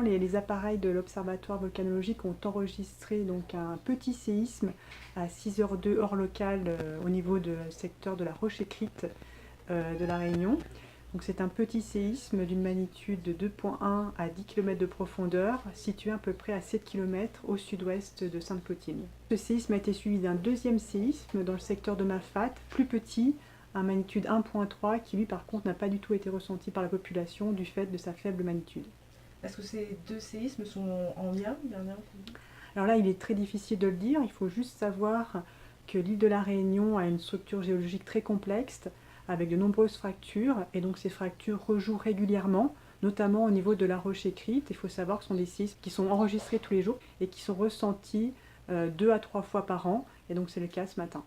Les appareils de l'Observatoire volcanologique ont enregistré donc un petit séisme à 6h02 heure locale au niveau du secteur de la Roche-Écrite de la Réunion. Donc c'est un petit séisme d'une magnitude de 2,1 à 10 km de profondeur, situé à peu près à 7 km au sud-ouest de Sainte-Clotilde. Ce séisme a été suivi d'un deuxième séisme dans le secteur de Mafate, plus petit, à magnitude 1,3, qui lui par contre n'a pas du tout été ressenti par la population du fait de sa faible magnitude. Est-ce que ces deux séismes sont en lien? Il y a un lien? Alors là, il est très difficile de le dire, il faut juste savoir que l'île de la Réunion a une structure géologique très complexe, avec de nombreuses fractures, et donc ces fractures rejouent régulièrement, notamment au niveau de la Roche-Écrite. Il faut savoir que ce sont des séismes qui sont enregistrés tous les jours et qui sont ressentis 2 à 3 fois par an, et donc c'est le cas ce matin.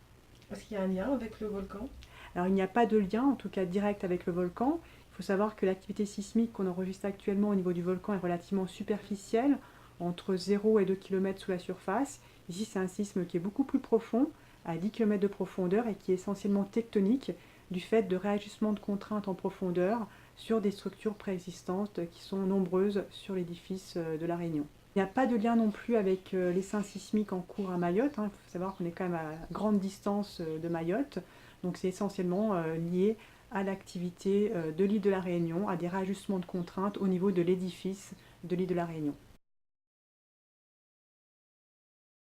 Est-ce qu'il y a un lien avec le volcan? Alors il n'y a pas de lien, en tout cas direct avec le volcan. Il faut savoir que l'activité sismique qu'on enregistre actuellement au niveau du volcan est relativement superficielle, entre 0 et 2 km sous la surface. Ici c'est un sisme qui est beaucoup plus profond, à 10 km de profondeur, et qui est essentiellement tectonique, du fait de réajustements de contraintes en profondeur sur des structures préexistantes qui sont nombreuses sur l'édifice de la Réunion. Il n'y a pas de lien non plus avec l'essaim sismique en cours à Mayotte. Il faut savoir qu'on est quand même à grande distance de Mayotte. Donc c'est essentiellement lié à l'activité de l'île de la Réunion, à des réajustements de contraintes au niveau de l'édifice de l'île de la Réunion.